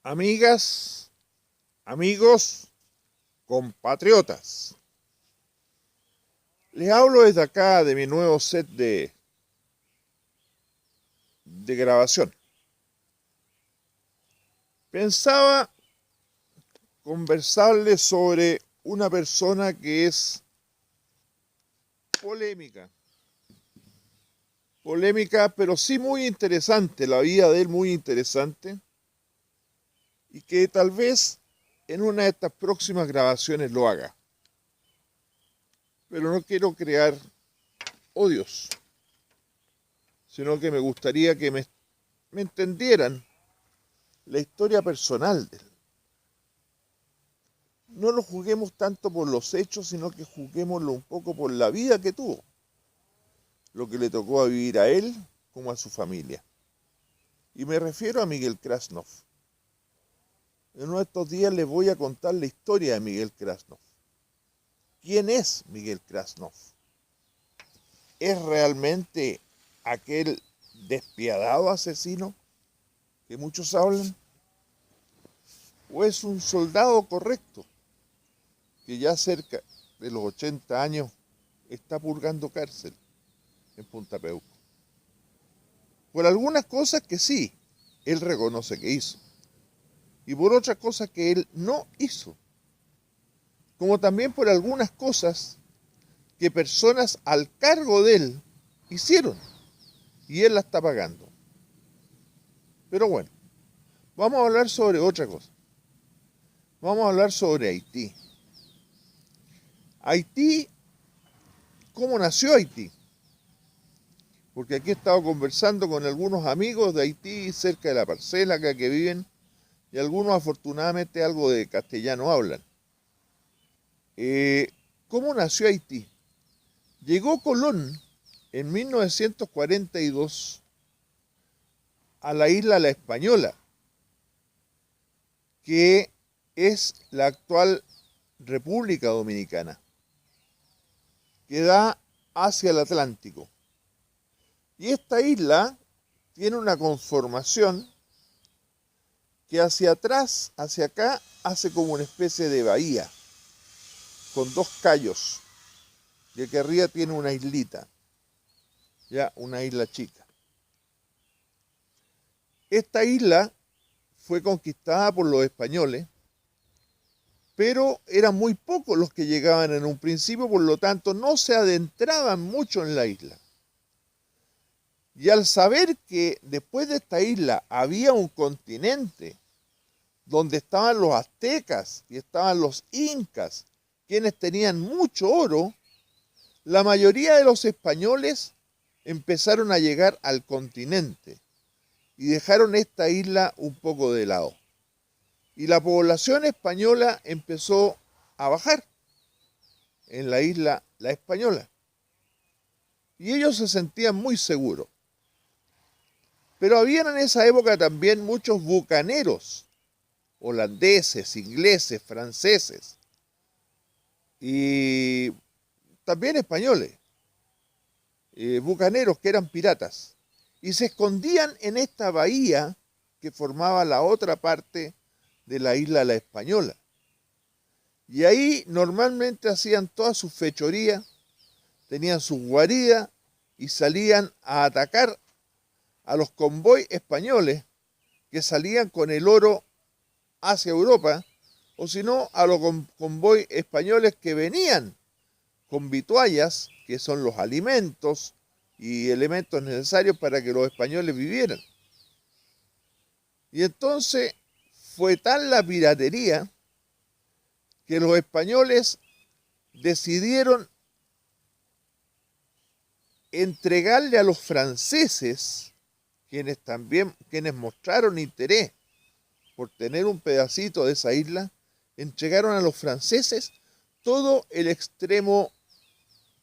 Amigas, amigos, compatriotas. Les hablo desde acá de mi nuevo set de grabación. Pensaba conversarles sobre una persona que es polémica. Polémica, pero sí muy interesante, la vida de él muy interesante. Y que tal vez en una de estas próximas grabaciones lo haga. Pero no quiero crear odios, sino que me gustaría que me entendieran la historia personal de él. No lo juzguemos tanto por los hechos, sino que juzguémoslo un poco por la vida que tuvo, lo que le tocó a vivir a él como a su familia. Y me refiero a Miguel Krasnov. En uno de estos días les voy a contar la historia de Miguel Krasnov. ¿Quién es Miguel Krasnov? ¿Es realmente aquel despiadado asesino que muchos hablan? ¿O es un soldado correcto que ya cerca de los 80 años está purgando cárcel en Punta Peuco? Por algunas cosas que sí, él reconoce que hizo. Y por otras cosas que él no hizo. Como también por algunas cosas que personas al cargo de él hicieron. Y él la está pagando. Pero bueno, vamos a hablar sobre otra cosa. Vamos a hablar sobre Haití. Haití, ¿cómo nació Haití? Porque aquí he estado conversando con algunos amigos de Haití cerca de la parcela acá que viven, y algunos afortunadamente algo de castellano hablan. ¿Cómo nació Haití? Llegó Colón en 1942 a la isla La Española, que es la actual República Dominicana, que da hacia el Atlántico. Y esta isla tiene una conformación que hacia atrás, hacia acá, hace como una especie de bahía, con dos cayos, y aquí arriba tiene una islita, ya una isla chica. Esta isla fue conquistada por los españoles, pero eran muy pocos los que llegaban en un principio, por lo tanto no se adentraban mucho en la isla. Y al saber que después de esta isla había un continente donde estaban los aztecas y estaban los incas, quienes tenían mucho oro, la mayoría de los españoles empezaron a llegar al continente y dejaron esta isla un poco de lado. Y la población española empezó a bajar en la isla La Española. Y ellos se sentían muy seguros. Pero habían en esa época también muchos bucaneros, holandeses, ingleses, franceses y también españoles, bucaneros que eran piratas. Y se escondían en esta bahía que formaba la otra parte de la isla La Española. Y ahí normalmente hacían todas sus fechorías, tenían sus guaridas y salían a atacar a los convoys españoles que salían con el oro hacia Europa, o si no, a los convoys españoles que venían con vituallas, que son los alimentos y elementos necesarios para que los españoles vivieran. Y entonces fue tal la piratería que los españoles decidieron entregarle a los franceses, quienes mostraron interés por tener un pedacito de esa isla, entregaron a los franceses todo el extremo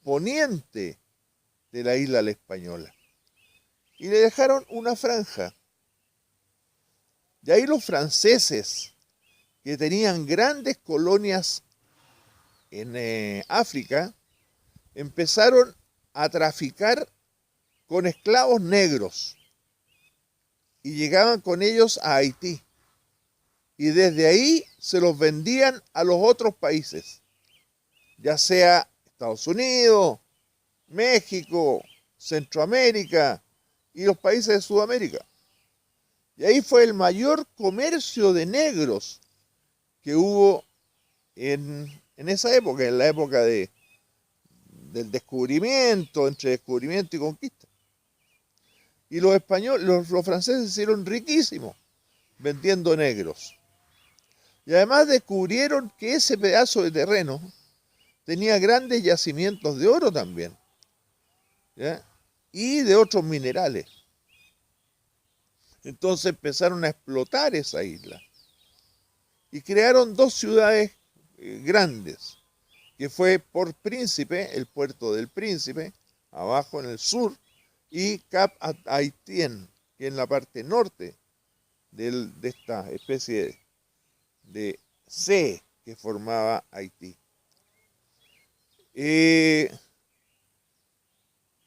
poniente de la isla La Española. Y le dejaron una franja. Y ahí los franceses, que tenían grandes colonias en África, empezaron a traficar con esclavos negros y llegaban con ellos a Haití. y desde ahí se los vendían a los otros países, ya sea Estados Unidos, México, Centroamérica y los países de Sudamérica. Y ahí fue el mayor comercio de negros que hubo en esa época, en la época del descubrimiento, entre descubrimiento y conquista. Y los españoles, los franceses se hicieron riquísimos vendiendo negros. Y además descubrieron que ese pedazo de terreno tenía grandes yacimientos de oro también, ¿ya? Y de otros minerales. Entonces empezaron a explotar esa isla. Y crearon dos ciudades grandes, que fue Port Príncipe, el puerto del Príncipe, abajo en el sur, y Cap Haitien, que en la parte norte de esta especie de C que formaba Haití.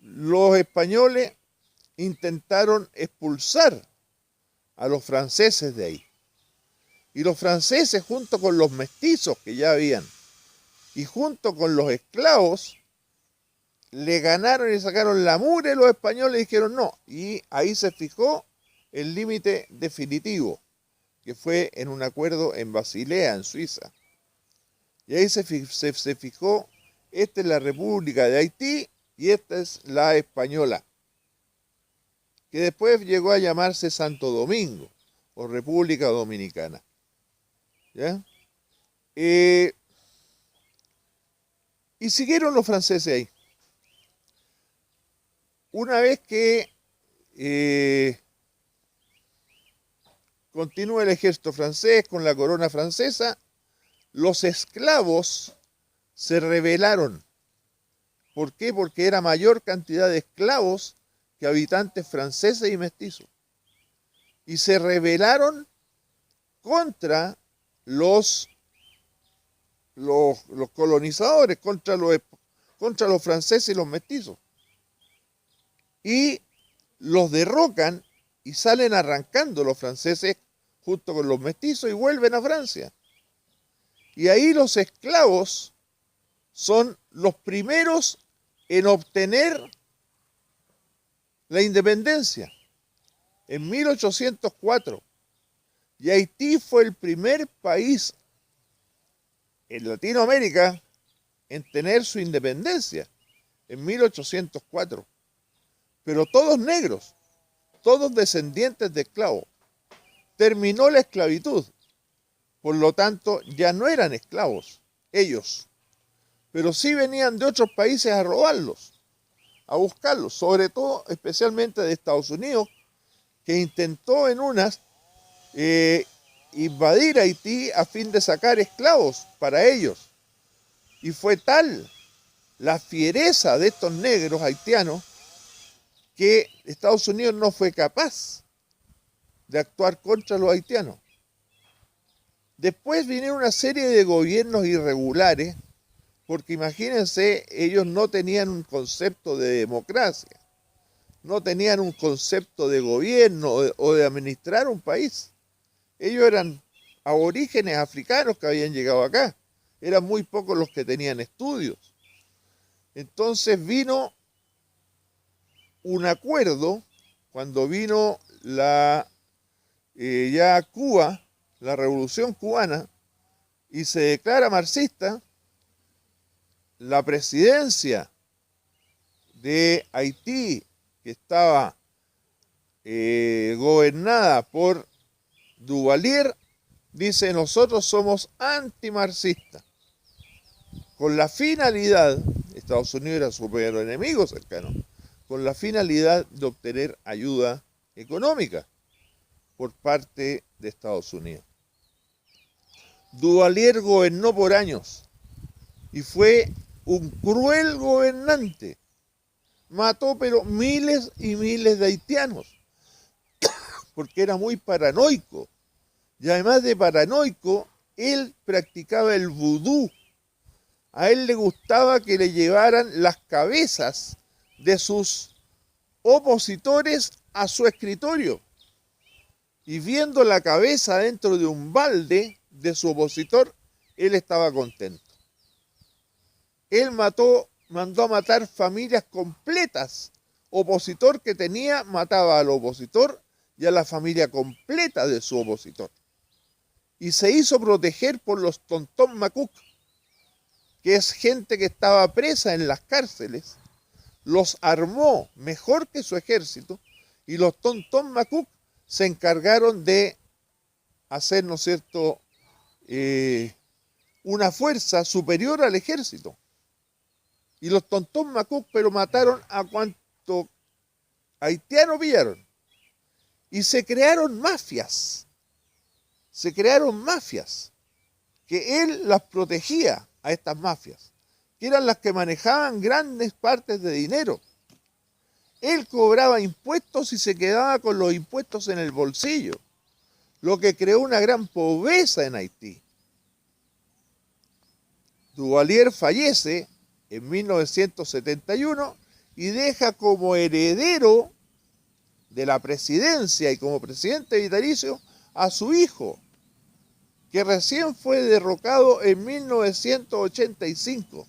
Los españoles intentaron expulsar a los franceses de ahí. Y los franceses, junto con los mestizos que ya habían, y junto con los esclavos, le ganaron y sacaron la mugre a los españoles y dijeron no. Y ahí se fijó el límite definitivo, que fue en un acuerdo en Basilea, en Suiza. Y ahí se fijó, esta es la República de Haití y esta es la española, que después llegó a llamarse Santo Domingo o República Dominicana. ¿Ya? Y siguieron los franceses ahí. Una vez que continúa el ejército francés con la corona francesa, los esclavos se rebelaron. ¿Por qué? Porque era mayor cantidad de esclavos que habitantes franceses y mestizos. Y se rebelaron contra los colonizadores, contra los franceses y los mestizos. Y los derrocan y salen arrancando los franceses junto con los mestizos y vuelven a Francia. Y ahí los esclavos son los primeros en obtener la independencia en 1804. Y Haití fue el primer país en Latinoamérica en tener su independencia en 1804. Pero todos negros, todos descendientes de esclavos. Terminó la esclavitud. Por lo tanto, ya no eran esclavos ellos. Pero sí venían de otros países a robarlos, a buscarlos. Sobre todo, especialmente de Estados Unidos, que intentó en unas invadir Haití a fin de sacar esclavos para ellos. Y fue tal la fiereza de estos negros haitianos que Estados Unidos no fue capaz de actuar contra los haitianos. Después vinieron una serie de gobiernos irregulares, porque imagínense, ellos no tenían un concepto de democracia, no tenían un concepto de gobierno o de administrar un país. Ellos eran aborígenes africanos que habían llegado acá. Eran muy pocos los que tenían estudios. Entonces vino un acuerdo, cuando vino ya Cuba, la Revolución Cubana, y se declara marxista, la presidencia de Haití, que estaba gobernada por Duvalier, dice: nosotros somos antimarxistas, con la finalidad, Estados Unidos era su peor enemigo cercano, con la finalidad de obtener ayuda económica por parte de Estados Unidos. Duvalier gobernó por años y fue un cruel gobernante. Mató pero miles y miles de haitianos, porque era muy paranoico. Y además de paranoico, él practicaba el vudú. A él le gustaba que le llevaran las cabezas de sus opositores a su escritorio. y viendo la cabeza dentro de un balde de su opositor, él estaba contento. Él mandó a matar familias completas. Opositor que tenía, mataba al opositor y a la familia completa de su opositor. Y se hizo proteger por los Tontón Macuc, que es gente que estaba presa en las cárceles, los armó mejor que su ejército, y los Tontón Macuc se encargaron de hacer, ¿no es cierto?, una fuerza superior al ejército. Y los Tontón Macuc, pero mataron a cuanto haitianos pillaron. Y se crearon mafias. Se crearon mafias. Que él las protegía a estas mafias. Que eran las que manejaban grandes partes de dinero. Él cobraba impuestos y se quedaba con los impuestos en el bolsillo. Lo que creó una gran pobreza en Haití. Duvalier fallece en 1971 y deja como heredero de la presidencia y como presidente vitalicio a su hijo, que recién fue derrocado en 1985.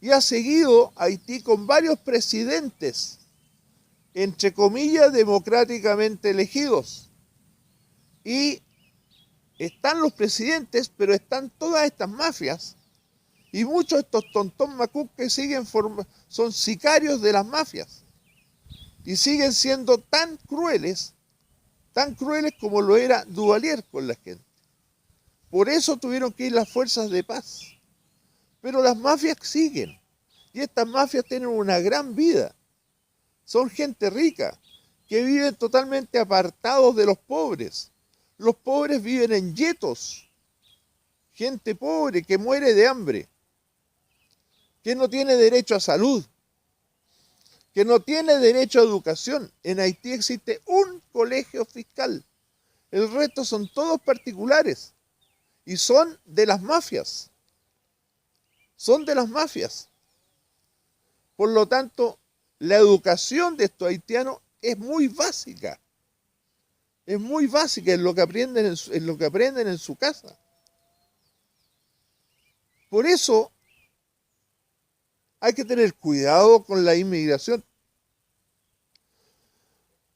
Y ha seguido Haití con varios presidentes, entre comillas, democráticamente elegidos. Y están los presidentes, pero están todas estas mafias. Y muchos de estos Tontón Macuc que siguen son sicarios de las mafias. Y siguen siendo tan crueles como lo era Duvalier con la gente. Por eso tuvieron que ir las fuerzas de paz. Pero las mafias siguen. Y estas mafias tienen una gran vida. Son gente rica, que viven totalmente apartados de los pobres. Los pobres viven en guetos. Gente pobre que muere de hambre. Que no tiene derecho a salud, que no tiene derecho a educación. En Haití existe un colegio fiscal. El resto son todos particulares y son de las mafias. Son de las mafias. Por lo tanto, la educación de estos haitianos es muy básica. Es muy básica en lo que aprenden en su casa. Por eso hay que tener cuidado con la inmigración,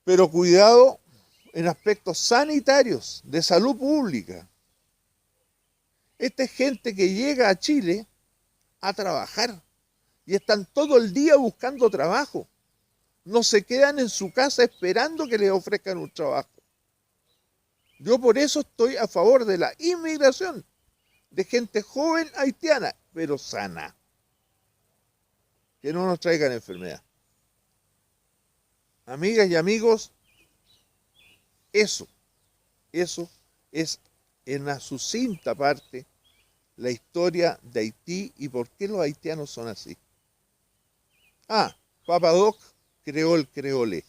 pero cuidado en aspectos sanitarios, de salud pública. Esta es gente que llega a Chile a trabajar y están todo el día buscando trabajo. No se quedan en su casa esperando que les ofrezcan un trabajo. Yo por eso estoy a favor de la inmigración de gente joven haitiana, pero sana. Que no nos traigan enfermedad. Amigas y amigos, eso es en la sucinta parte la historia de Haití y por qué los haitianos son así. Papa Doc creó el creole.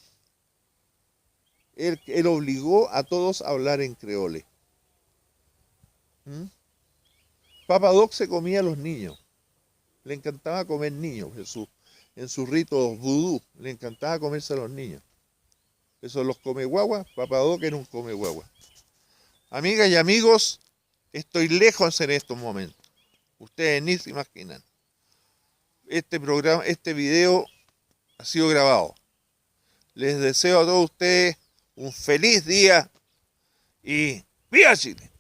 Él obligó a todos a hablar en creole. Papa Doc se comía a los niños. Le encantaba comer niños en sus ritos vudú. Le encantaba comerse a los niños. Esos los come guagua. Papa Doc era un come guagua. Amigas y amigos, estoy lejos en estos momentos. Ustedes ni se imaginan. Este video ha sido grabado. Les deseo a todos ustedes un feliz día y ¡viva Chile!